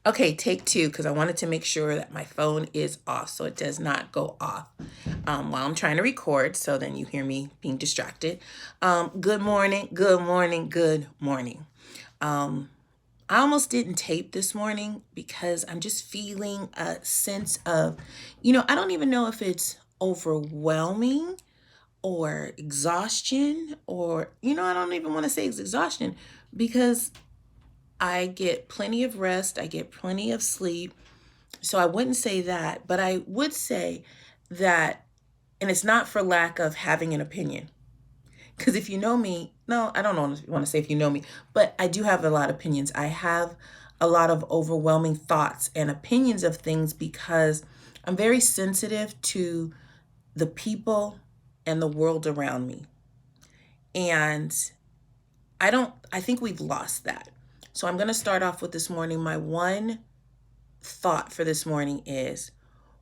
Okay, take two, because I wanted to make sure that my phone is off so it does not go off while I'm trying to record, so then you hear me being distracted. Good morning, good morning, good morning. I almost didn't tape this morning because I'm just feeling a sense of, I don't even know if it's overwhelming or exhaustion, or, I don't even want to say it's exhaustion because I get plenty of rest, I get plenty of sleep. So I wouldn't say that, but I would say that, and it's not for lack of having an opinion. Because if you know me, no, I don't want to say if you know me, but I do have a lot of opinions. I have a lot of overwhelming thoughts and opinions of things because I'm very sensitive to the people and the world around me. And I think we've lost that. So I'm going to start off with this morning. My one thought for this morning is,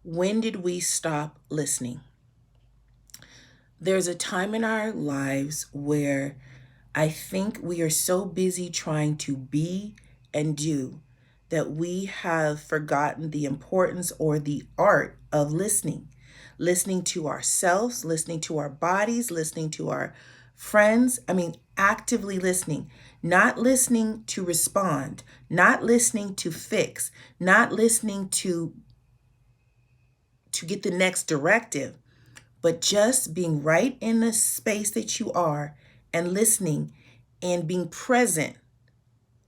when did we stop listening? There's a time in our lives where I think we are so busy trying to be and do that we have forgotten the importance or the art of listening. Listening to ourselves, listening to our bodies, listening to our friends. I mean, actively listening, not listening to respond, not listening to fix, not listening to get the next directive, but just being right in the space that you are and listening and being present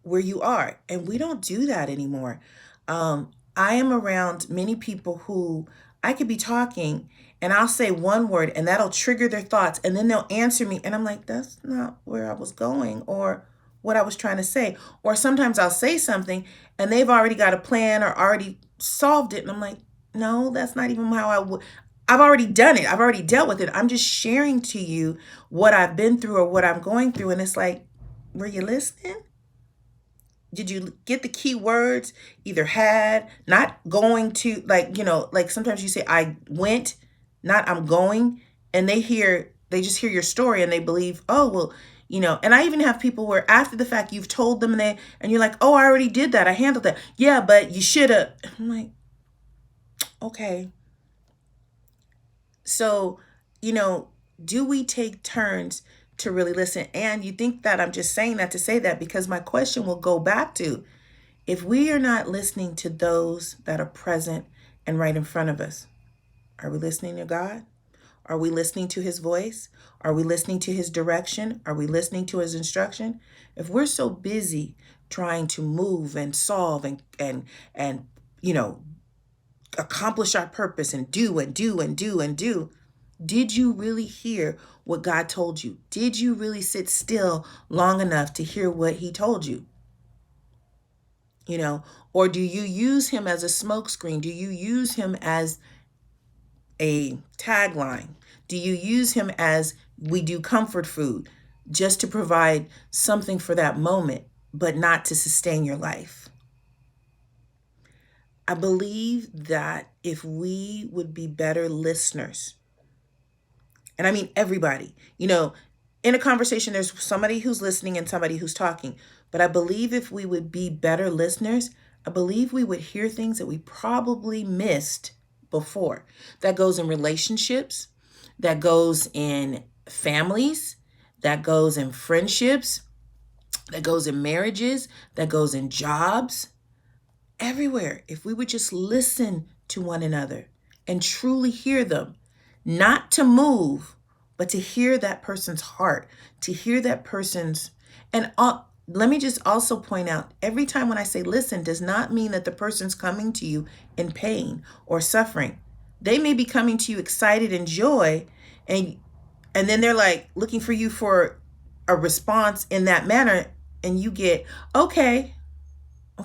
where you are. And we don't do that anymore. I am around many people who I could be talking and I'll say one word and that'll trigger their thoughts, and then they'll answer me and I'm like, that's not where I was going or what I was trying to say. Or sometimes I'll say something and they've already got a plan or already solved it, and I'm like, no, that's not even how I would. I've already done it. I've already dealt with it. I'm just sharing to you what I've been through or what I'm going through. And it's like, were you listening? Did you get the key words? Either had, not going to, like, like sometimes you say, I went, not I'm going. And they just hear your story and they believe, oh, well, and I even have people where after the fact you've told them and you're like, oh, I already did that. I handled that. Yeah, but you should have. I'm like, okay. So, you know, do we take turns to really listen? And you think that I'm just saying that to say that, because my question will go back to, if we are not listening to those that are present and right in front of us, are we listening to God? Are we listening to his voice? Are we listening to his direction? Are we listening to his instruction? If we're so busy trying to move and solve and you know, accomplish our purpose and do and do and do and do, did you really hear what God told you? Did you really sit still long enough to hear what he told you? Or do you use him as a smokescreen? Do you use him as a tagline? Do you use him as we do comfort food, just to provide something for that moment, but not to sustain your life? I believe that if we would be better listeners, and I mean everybody, in a conversation, there's somebody who's listening and somebody who's talking. But I believe if we would be better listeners, I believe we would hear things that we probably missed before. That goes in relationships, that goes in families, that goes in friendships, that goes in marriages, that goes in jobs, everywhere. If we would just listen to one another and truly hear them, not to move, but to hear that person's heart, to hear that person's. And let me just also point out, every time when I say listen, does not mean that the person's coming to you in pain or suffering. They may be coming to you excited and joy, and then they're like looking for you for a response in that manner, and you get, okay,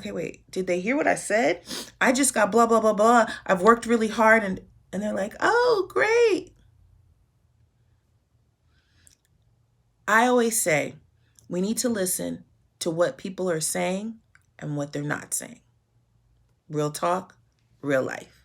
wait, did they hear what I said? I just got blah, blah, blah, blah. I've worked really hard. And they're like, oh, great. I always say we need to listen to what people are saying and what they're not saying. Real talk, real life.